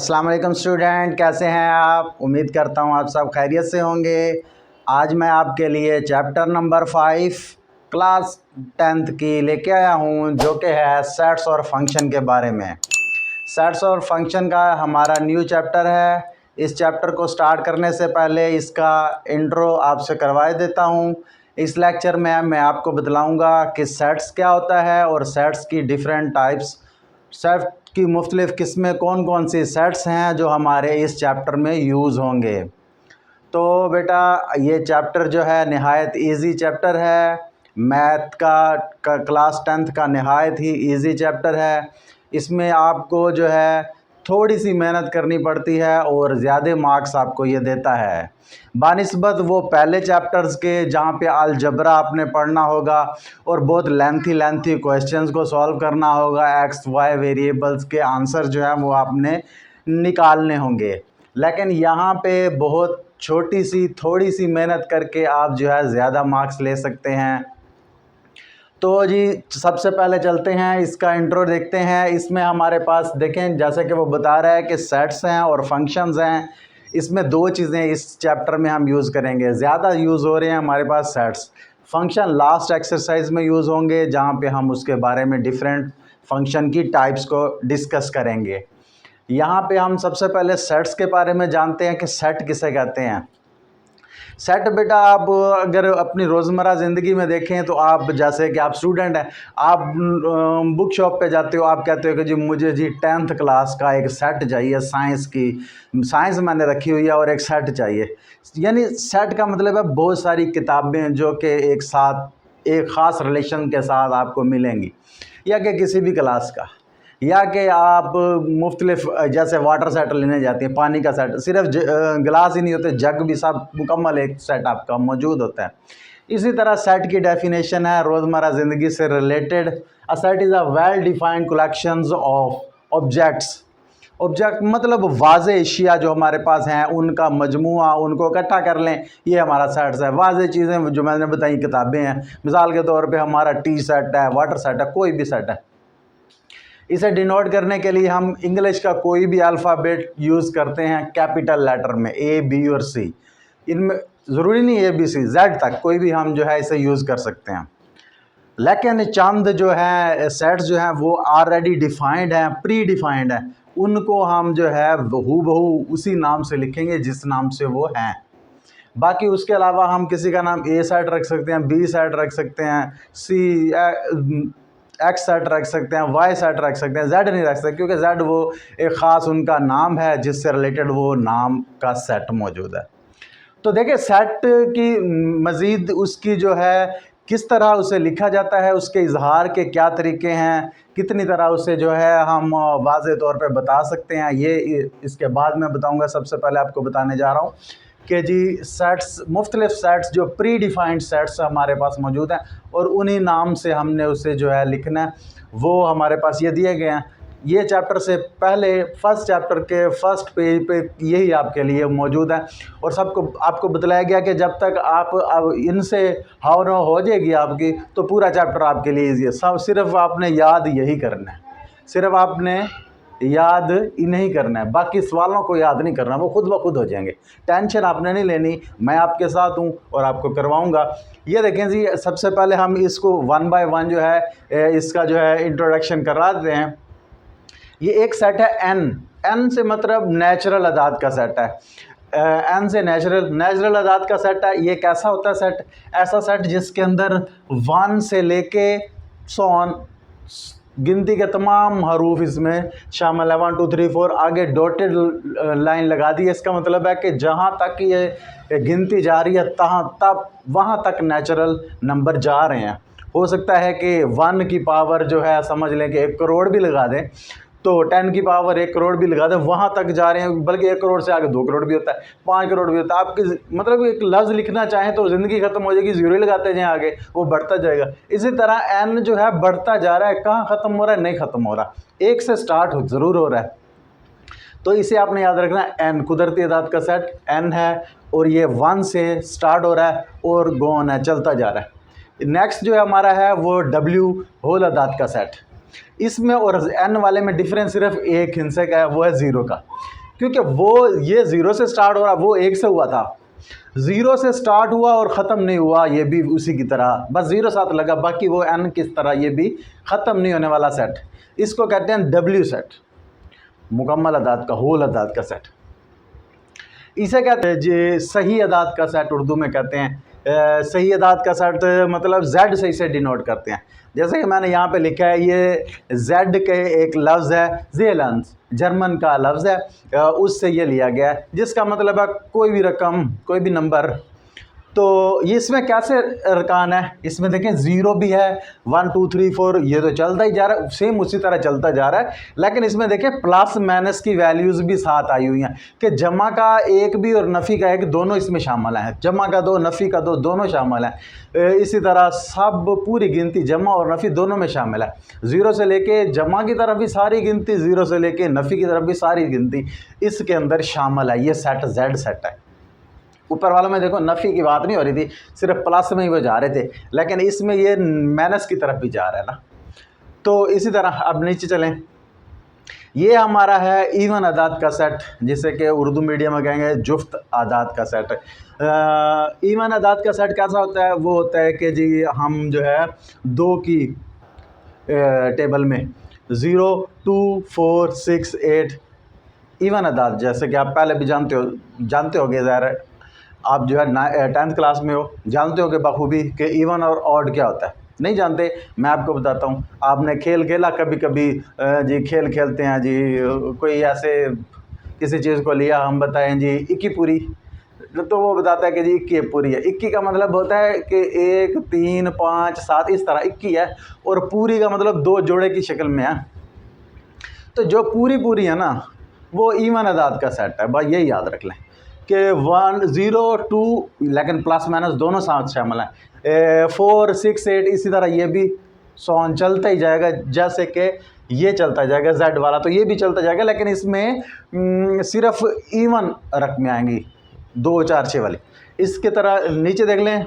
अस्सलाम वालेकुम स्टूडेंट, कैसे हैं आप। उम्मीद करता हूँ आप सब खैरियत से होंगे। आज मैं आपके लिए चैप्टर नंबर 5 क्लास 10th की लेके आया हूँ, जो कि है सेट्स और फंक्शन के बारे में। सेट्स और फंक्शन का हमारा न्यू चैप्टर है। इस चैप्टर को स्टार्ट करने से पहले इसका इंट्रो आपसे करवा देता हूँ। इस लेक्चर में मैं आपको बतलाऊँगा कि सेट्स क्या होता है और सेट्स की डिफरेंट टाइप्स, सेट की मुख्तलिफ़ किस्में कौन कौन सी सेट्स हैं जो हमारे इस चैप्टर में यूज़ होंगे। तो बेटा ये चैप्टर जो है नहायत इजी चैप्टर है। मैथ का क्लास 10th का नहायत ही इजी चैप्टर है। इसमें आपको जो है थोड़ी सी मेहनत करनी पड़ती है और ज़्यादा मार्क्स आपको ये देता है बानिस्बत वो पहले चैप्टर्स के, जहाँ पे अलजबरा आपने पढ़ना होगा और बहुत लेंथी क्वेश्चंस को सॉल्व करना होगा। एक्स वाई वेरिएबल्स के आंसर जो है वो आपने निकालने होंगे। लेकिन यहाँ पे बहुत छोटी सी थोड़ी सी मेहनत करके आप जो है ज़्यादा मार्क्स ले सकते हैं। तो जी सबसे पहले चलते हैं, इसका इंट्रो देखते हैं। इसमें हमारे पास देखें, जैसे कि वो बता रहा है कि सेट्स हैं और फंक्शंस हैं। इसमें दो चीज़ें इस चैप्टर में हम यूज़ करेंगे, ज़्यादा यूज़ हो रहे हैं हमारे पास सेट्स। फंक्शन लास्ट एक्सरसाइज में यूज़ होंगे, जहाँ पे हम उसके बारे में डिफरेंट फंक्शन की टाइप्स को डिस्कस करेंगे। यहाँ पे हम सबसे पहले सेट्स के बारे में जानते हैं कि सेट किसे कहते हैं। सेट बेटा आप अगर अपनी रोज़मर्रा ज़िंदगी में देखें तो आप, जैसे कि आप स्टूडेंट हैं, आप बुक शॉप पे जाते हो, आप कहते हो कि जी मुझे जी 10th क्लास का एक सेट चाहिए, साइंस की, साइंस मैंने रखी हुई है और एक सेट चाहिए। यानी सेट का मतलब है बहुत सारी किताबें जो कि एक साथ एक ख़ास रिलेशन के साथ आपको मिलेंगी, या कि किसी भी क्लास का, या कि आप मुख्तलिफ जैसे वाटर सेट लेने जाते हैं, पानी का सेट, सिर्फ गिलास ही नहीं होते, जग भी, सब मुकम्मल एक सेट आपका मौजूद होता है। इसी तरह सेट की डेफिनेशन है रोज़मर्रा ज़िंदगी से related. A set is a well defined collections of objects. Object मतलब वाज़े अशिया जो हमारे पास हैं, उनका मजमूआ, उनको इकट्ठा कर लें, ये हमारा सेट्स है। वाज़े चीज़ें जो मैंने बताई किताबें हैं, मिसाल के तौर पे हमारा टी सेट है, वाटर सेट है, कोई भी सेट है। इसे डिनोट करने के लिए हम इंग्लिश का कोई भी अल्फ़ाबेट यूज़ करते हैं कैपिटल लेटर में, ए बी और सी। इनमें ज़रूरी नहीं ए बी सी, जेड तक कोई भी हम जो है इसे यूज़ कर सकते हैं। लेकिन चंद जो है सेट्स जो हैं वो ऑलरेडी डिफाइंड हैं, प्री डिफाइंड हैं, उनको हम जो है हूबहू उसी नाम से लिखेंगे जिस नाम से वो हैं। बाकी उसके अलावा हम किसी का नाम ए सेट रख सकते हैं, बी सेट रख सकते हैं, सी एक्स सेट रख सकते हैं, वाई सेट रख सकते हैं, जेड नहीं रख सकते, क्योंकि जेड वो एक ख़ास उनका नाम है जिससे रिलेटेड वो नाम का सेट मौजूद है। तो देखिए सेट की मज़ीद उसकी जो है किस तरह उसे लिखा जाता है, उसके इजहार के क्या तरीके हैं, कितनी तरह उसे जो है हम वाज़े तौर पे बता सकते हैं, ये इसके बाद मैं बताऊंगा। सबसे पहले आपको बताने जा रहा हूँ कि जी सेट्स, मुख्तलिफ सेट्स जो प्री डिफाइंड सेट्स हमारे पास मौजूद हैं और उन्हीं नाम से हमने उसे जो है लिखना है, वो हमारे पास ये दिए गए हैं। ये चैप्टर से पहले फर्स्ट चैप्टर के फर्स्ट पेज पे यही आपके लिए मौजूद है और सबको आपको बतलाया गया कि जब तक आप अब इनसे हाव न हो जाएगी आपकी, तो पूरा चैप्टर आपके लिए ईजी है। सब सिर्फ आपने याद यही करना है, सिर्फ आपने याद ही नहीं करना है, बाकी सवालों को याद नहीं करना, वो खुद ब खुद हो जाएंगे। टेंशन आपने नहीं लेनी, मैं आपके साथ हूँ और आपको करवाऊँगा। ये देखें जी, सबसे पहले हम इसको 1 बाय 1 जो है इसका जो है इंट्रोडक्शन करा देते हैं। ये एक सेट है एन से मतलब नेचुरल अदाद का सेट है। एन से नेचुरल अदाद का सेट है। ये कैसा होता है सेट? ऐसा सेट जिसके अंदर 1 से लेके 100 गिनती के तमाम हरूफ इसमें शामिल है। 1 2 3 4 आगे डॉटेड लाइन लगा दी है। इसका मतलब है कि जहाँ तक ये गिनती जा रही है तब वहाँ तक नेचुरल नंबर जा रहे हैं। हो सकता है कि 1 की पावर जो है समझ लें कि 1 करोड़ भी लगा दें, तो 10 की पावर 1 करोड़ भी लगा दें, वहाँ तक जा रहे हैं। बल्कि 1 करोड़ से आगे 2 करोड़ भी होता है, 5 करोड़ भी होता है। आपकी मतलब एक लफ्ज़ लिखना चाहें तो ज़िंदगी ख़त्म हो जाएगी, ज़ीरो लगाते जाएँ आगे, वो बढ़ता जाएगा। इसी तरह एन जो है बढ़ता जा रहा है, कहाँ ख़त्म हो रहा है? नहीं ख़त्म हो रहा, 1 से स्टार्ट ज़रूर हो रहा है। तो इसे आपने याद रखना, एन कुदरती अदाद का सेट एन है और ये 1 से स्टार्ट हो रहा है और गो ऑन है, चलता जा रहा है। नेक्स्ट जो है हमारा है वो डब्ल्यू होल अदाद का सेट। इसमें और n वाले में डिफरेंस सिर्फ एक हिस्से का है, वो है 0 का, क्योंकि वो ये 0 से स्टार्ट हो रहा, वो 1 से हुआ था, 0 से स्टार्ट हुआ और ख़त्म नहीं हुआ, ये भी उसी की तरह बस 0 साथ लगा, बाकी वो n किस तरह ये भी ख़त्म नहीं होने वाला सेट, इसको कहते हैं W सेट, मुकम्मल अदाद का, होल अदाद का सेट। इसे कहते हैं जी सही अदाद का सेट, उर्दू में कहते हैं सही अदाद का सेट, मतलब Z से इसे डिनोट करते हैं। जैसे कि मैंने यहाँ पे लिखा है, ये Z के एक लफ्ज़ है ज़ेलंस, जर्मन का लफ्ज़ है, उससे ये लिया गया है, जिसका मतलब है कोई भी रकम, कोई भी नंबर। तो ये इसमें कैसे अरकान है, इसमें देखें 0 भी है, 1 2 3 4, ये तो चलता ही जा रहा है, सेम उसी तरह चलता जा रहा है, लेकिन इसमें देखें प्लस माइनस की वैल्यूज़ भी साथ आई हुई हैं कि जमा का एक भी और नफ़ी का एक दोनों इसमें शामिल हैं, जमा का 2 नफ़ी का 2 दोनों शामिल हैं। इसी तरह सब पूरी गिनती जमा और नफ़ी दोनों में शामिल है, 0 से लेके जमा की तरफ भी सारी गिनती, 0 से लेके नफ़ी की तरफ भी सारी गिनती इसके अंदर शामिल है। ये सेट Z सेट है। ऊपर वालों में देखो नफ़ी की बात नहीं हो रही थी, सिर्फ प्लस में ही वो जा रहे थे, लेकिन इसमें ये माइनस की तरफ भी जा रहा है ना। तो इसी तरह अब नीचे चलें, ये हमारा है इवन अदाद का सेट, जिसे कि उर्दू मीडियम में कहेंगे जुफ्त अदाद का सेट। इवन अदाद का सेट कैसा होता है, वो होता है कि जी हम जो है 2 की टेबल में 0 2 4 6 8 इवन अदाद, जैसे कि आप पहले भी जानते होगे, ज़ाहिर है आप जो है 10th क्लास में हो, जानते हो कि बखूबी कि इवन और ऑड क्या होता है। नहीं जानते, मैं आपको बताता हूँ। आपने खेल खेला कभी कभी जी, खेल खेलते हैं जी, कोई ऐसे किसी चीज़ को लिया, हम बताएं जी 21 पूरी, तो वो बताता है कि जी 21 पूरी है। 21 का मतलब होता है कि 1 3 5 7 इस तरह 21 है, और पूरी का मतलब 2 जोड़े की शक्ल में है। तो जो पूरी है ना, वो इवन अदाद का सेट है, बस यही याद रख लें कि 1 0 2, लेकिन प्लस माइनस दोनों साथ शामिल हैं, 4 6 8, इसी तरह ये भी सॉन चलता ही जाएगा, जैसे कि ये चलता जाएगा Z वाला, तो ये भी चलता जाएगा, लेकिन इसमें सिर्फ इवन रकमें आएंगी 2 4 6 वाली। इसके तरह नीचे देख लें,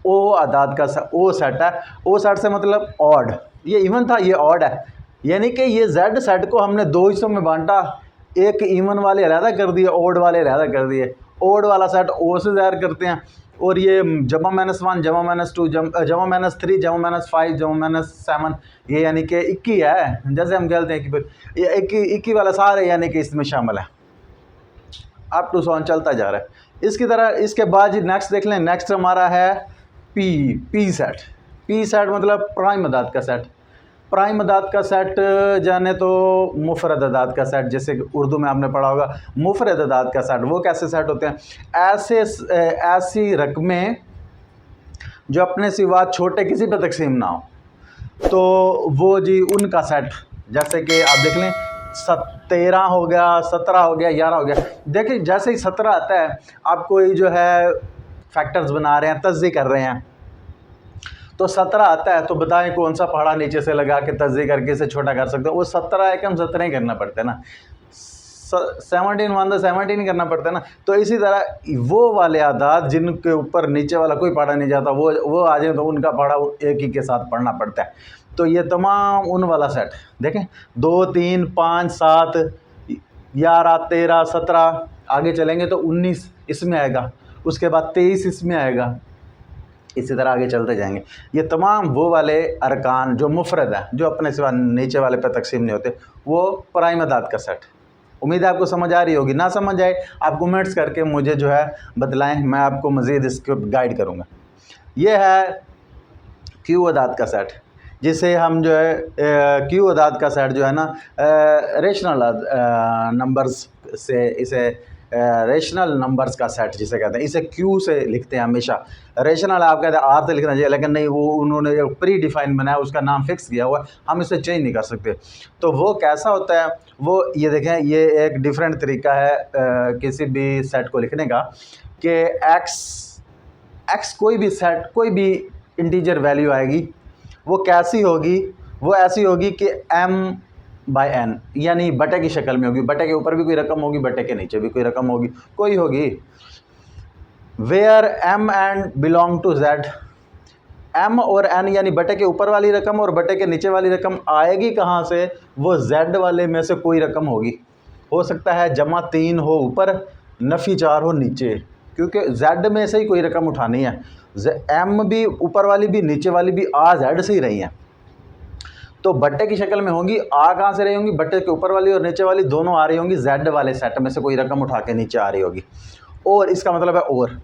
ओ अदाद का ओ सेट है, ओ सेट से मतलब ऑड, ये इवन था, ये ऑड है, यानी कि ये Z सेट को हमने 2 हिस्सों में बांटा, एक इवन वाले अलहदा कर दिए, ओड वाले अलहदा कर दिए। ओड वाला सेट ओ से ज़ाहिर करते हैं, और ये जमा -1 जमा -2 जमा -3 जमा -5 जमा -7, ये यानी कि 21 है, जैसे हम कहते हैं कि फिर ये 21 वाला सारे यानी कि इसमें शामिल है, अप टू सॉन चलता जा रहा है। इसकी तरह इसके बाद नेक्स्ट देख लें, नेक्स्ट हमारा है पी सेट। पी सेट मतलब प्राइम अदाद का सेट। प्राइम अदाद का सेट जाने तो मुफरद अदाद का सेट, जैसे उर्दू में आपने पढ़ा होगा मुफरद अदाद का सेट। वो कैसे सेट होते हैं, ऐसी रकमें जो अपने सिवा छोटे किसी पर तकसीम ना हो, तो वो जी उनका सेट, जैसे कि आप देख लें 13 हो गया, 17 हो गया, 11 हो गया। देखिए जैसे ही 17 आता है, आप कोई जो है फैक्टर्स बना रहे हैं, तज्ज़ी कर रहे हैं, तो 17 आता है, तो बताएं कौन सा पहाड़ा नीचे से लगा के तज्ज़ी करके इसे छोटा कर सकते हो। वो 17 है कि हम 17 ही करना पड़ता है ना, 17 वन द 17 ही करना पड़ता है ना। तो इसी तरह वो वाले आदाद जिनके ऊपर नीचे वाला कोई पहाड़ा नहीं जाता, वो आ जाए, तो उनका पहाड़ा एक ही के साथ पढ़ना पड़ता है। तो ये तमाम उन वाला सेट देखें, 2 3 5 7 11 13 17, आगे चलेंगे तो 19 इसमें आएगा, उसके बाद 23 इसमें आएगा, इसी तरह आगे चलते जाएंगे। ये तमाम वो वाले अरकान जो मुफरद हैं, जो अपने सिवा नीचे वाले पे तकसीम नहीं होते, वो प्राइम अदाद का सेट। उम्मीद है आपको समझ आ रही होगी, ना समझ आए आप कमेंट्स करके मुझे जो है बतलाएं, मैं आपको मज़ीद इसको गाइड करूँगा। ये है क्यू अदाद का सेट, जिसे हम जो है क्यू अदाद का सेट जो है ना, रेशनल नंबर्स से, इसे रेशनल नंबर्स का सेट जिसे कहते हैं, इसे क्यू से लिखते हैं हमेशा। रेशनल आप कहते हैं आर से लिखना चाहिए, लेकिन नहीं, वो उन्होंने जो प्री डिफाइन बनाया, उसका नाम फिक्स किया हुआ है, हम इसे चेंज नहीं कर सकते। तो वो कैसा होता है, वो ये देखें, ये एक डिफरेंट तरीका है किसी भी सेट को लिखने का, कि एक्स कोई भी सेट, कोई भी इंटीजर वैल्यू आएगी, वो कैसी होगी, वो ऐसी होगी कि m/n, यानी बटे की शक्ल में होगी। बटे के ऊपर भी कोई रकम होगी, बटे के नीचे भी कोई रकम होगी, कोई होगी। Where m and belong to z, m और n यानी बटे के ऊपर वाली रकम और बटे के नीचे वाली रकम आएगी कहाँ से? वो z वाले में से कोई रकम होगी। हो सकता है जमा 3 हो ऊपर, नफ़ी 4 हो नीचे, क्योंकि z में से ही कोई रकम उठानी है। m भी ऊपर वाली भी नीचे वाली भी आ z से ही रही हैं, तो बट्टे की शक्ल में होंगी। आ कहाँ से रही होंगी? बट्टे के ऊपर वाली और नीचे वाली दोनों आ रही होंगी, z वाले सेट में से कोई रकम उठा के नीचे आ रही होगी। और इसका मतलब है और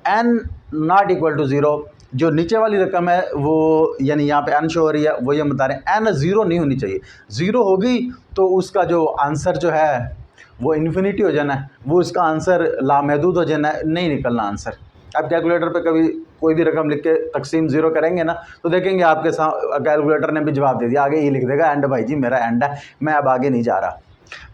n नॉट इक्वल टू 0, जो नीचे वाली रकम है वो, यानी यहाँ पे n शो हो रही है, वो ये बता रहे हैं n 0 नहीं होनी चाहिए। 0 होगी तो उसका जो आंसर जो है वो इन्फिनिटी हो जाना है, वो उसका आंसर लामहदूद हो जाना है, नहीं निकलना आंसर। आप कैलकुलेटर पे कभी कोई भी रकम लिख के तकसीम 0 करेंगे ना, तो देखेंगे आपके कैलकुलेटर ने भी जवाब दे दिया, आगे ये लिख देगा एंड भाई जी मेरा एंड है, मैं अब आगे नहीं जा रहा।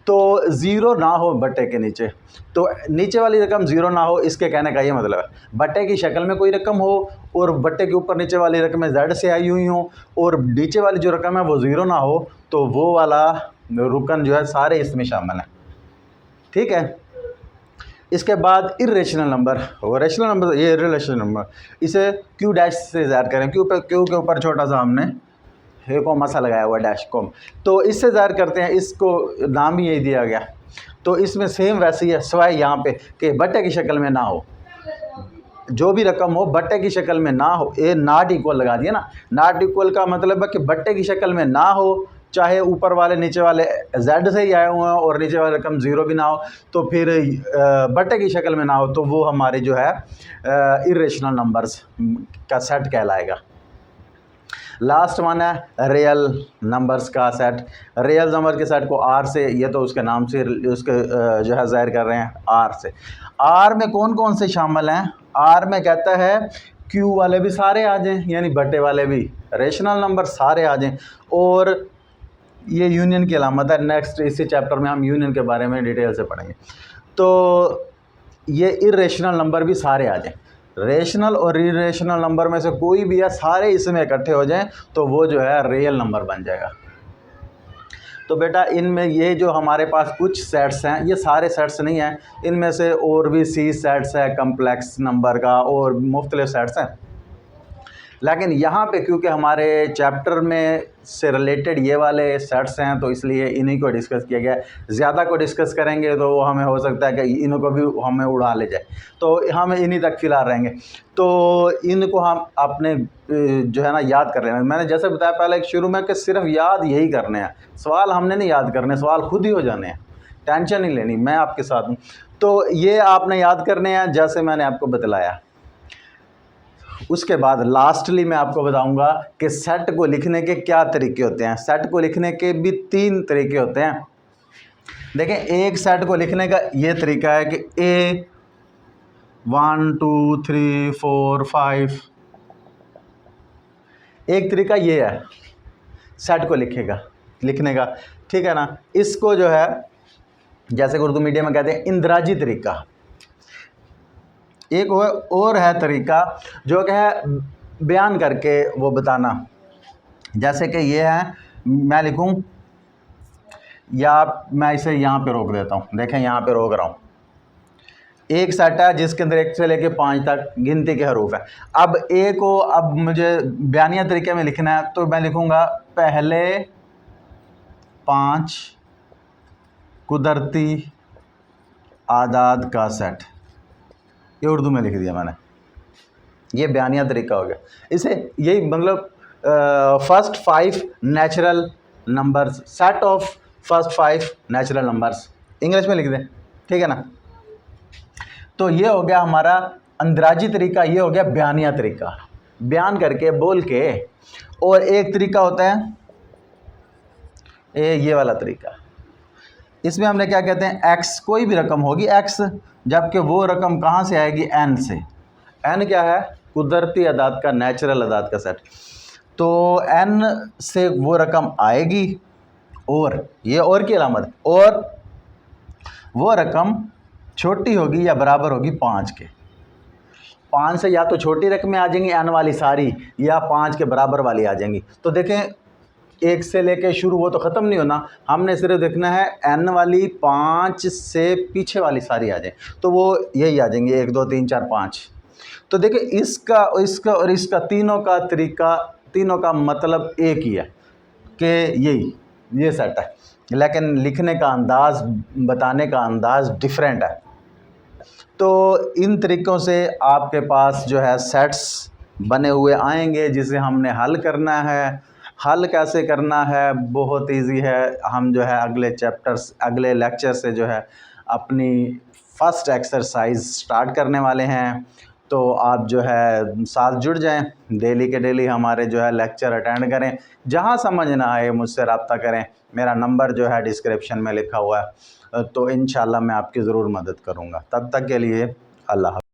तो 0 ना हो बट्टे के नीचे, तो नीचे वाली रकम 0 ना हो, इसके कहने का ये मतलब है बट्टे की शक्ल में कोई रकम हो और बट्टे के ऊपर नीचे वाली रकमें z से आई हुई हों और नीचे वाली जो रकम है वो 0 ना हो, तो वो वाला रुकन जो है सारे इसमें शामिल हैं। ठीक है। इसके बाद इर्रेशनल नंबर, और रेशनल नंबर, ये इर्रेशनल नंबर, इसे क्यू डैश से ज़ाहिर करें। क्यू के ऊपर छोटा सा हमने हे कॉमा सा लगाया हुआ डैश कॉम, तो इससे ज़ाहिर करते हैं। इसको नाम ही यही दिया गया, तो इसमें सेम वैसे ही है, सिवाय यहाँ पे कि बट्टे की शक्ल में ना हो। जो भी रकम हो बट्टे की शक्ल में ना हो, ये नॉट इक्वल लगा दिया ना। नॉट इक्वल का मतलब है कि बट्टे की शक्ल में ना हो, चाहे ऊपर वाले नीचे वाले z से ही आए हुए हैं और नीचे वाले रकम 0 भी ना हो, तो फिर बट्टे की शक्ल में ना हो, तो वो हमारे जो है इर्रेशनल नंबर्स का सेट कहलाएगा। लास्ट वन है रियल नंबर्स का सेट। रियल नंबर के सेट को R से, ये तो उसके नाम से उसके जो है ज़ाहिर कर रहे हैं R से। R में कौन कौन से शामिल हैं? R में कहता है Q वाले भी सारे आ जाएं, यानी बट्टे वाले भी, रेशनल नंबर सारे आ जाएं, और ये यूनियन की अलामत है। नेक्स्ट इसी चैप्टर में हम यूनियन के बारे में डिटेल से पढ़ेंगे। तो ये इर्रेशनल नंबर भी सारे आ जाएं, रेशनल और इरेशनल नंबर में से कोई भी है, सारे इसमें इकट्ठे हो जाएं तो वो जो है रियल नंबर बन जाएगा। तो बेटा इनमें ये जो हमारे पास कुछ सेट्स हैं, ये सारे सेट्स नहीं हैं, इनमें से और भी सी सेट्स है कम्प्लेक्स नंबर का, और मुख्तलिफ सेट्स हैं। लेकिन यहाँ पे क्योंकि हमारे चैप्टर में से रिलेटेड ये वाले सेट्स हैं, तो इसलिए इन्हीं को डिस्कस किया गया है। ज़्यादा को डिस्कस करेंगे तो हमें हो सकता है कि इनको भी हमें उड़ा ले जाए, तो हम इन्हीं तक फ़िलहाल रहेंगे। तो इनको हम अपने जो है ना याद कर रहे हैं। मैंने जैसे बताया पहले शुरू में कि सिर्फ याद यही करने हैं, सवाल हमने नहीं याद करने, सवाल खुद ही हो जाने हैं, टेंशन नहीं लेनी, मैं आपके साथ हूँ। तो ये आपने याद करने हैं जैसे मैंने आपको बतलाया। उसके बाद लास्टली मैं आपको बताऊंगा कि सेट को लिखने के क्या तरीके होते हैं। सेट को लिखने के भी 3 तरीके होते हैं। देखें, एक सेट को लिखने का ये तरीका है कि A 1 2 3 4 5, एक तरीका ये है सेट को लिखने का, ठीक है ना। इसको जो है जैसे उर्दू मीडियम में कहते हैं इंदराजी तरीका। एक और है तरीका जो कि है बयान करके वो बताना, जैसे कि ये है, मैं लिखूं या मैं इसे यहाँ पे रोक देता हूँ। देखें यहाँ पे रोक रहा हूँ। एक सेट है जिसके अंदर 1 से लेके 5 तक गिनती के हरूफ है। अब ए को अब मुझे बयानिया तरीके में लिखना है, तो मैं लिखूँगा पहले 5 कुदरती आदाद का सेट। ये उर्दू में लिख दिया मैंने, ये बयानिया तरीका हो गया। इसे यही मतलब first 5 natural numbers, set of first 5 natural numbers, English में लिख दें, ठीक है ना। तो ये हो गया हमारा अंदराजी तरीका, ये हो गया बयानिया तरीका, बयान करके बोल के। और एक तरीका होता है ये वाला तरीका, इसमें हमने क्या कहते हैं, x कोई भी रकम होगी x, जबकि वो रकम कहाँ से आएगी, n से। n क्या है, कुदरती अदाद का, नेचुरल अदाद का सेट। तो n से वो रकम आएगी, और ये और की अलामत, और वो रकम छोटी होगी या बराबर होगी 5 के। 5 से या तो छोटी रकमें आ जाएंगी n वाली सारी, या 5 के बराबर वाली आ जाएंगी। तो देखें 1 से लेके शुरू, वो तो ख़त्म नहीं होना, हमने सिर्फ देखना है n वाली 5 से पीछे वाली सारी आ जाए, तो वो यही आ जाएंगी 1 2 3 4 5। तो देखिए इसका इसका और इसका तीनों का तरीका, तीनों का मतलब एक ही है कि ये सेट है, लेकिन लिखने का अंदाज़, बताने का अंदाज़ डिफरेंट है। तो इन तरीक़ों से आपके पास जो है सेट्स बने हुए आएंगे जिसे हमने हल करना है। हल कैसे करना है, बहुत इजी है। हम जो है अगले लेक्चर से जो है अपनी फर्स्ट एक्सरसाइज स्टार्ट करने वाले हैं। तो आप जो है साथ जुड़ जाएं, डेली के डेली हमारे जो है लेक्चर अटेंड करें। जहां समझ ना आए मुझसे रब्ता करें, मेरा नंबर जो है डिस्क्रिप्शन में लिखा हुआ है। तो इंशाल्लाह मैं आपकी ज़रूर मदद करूंगा। तब तक के लिए अल्लाह।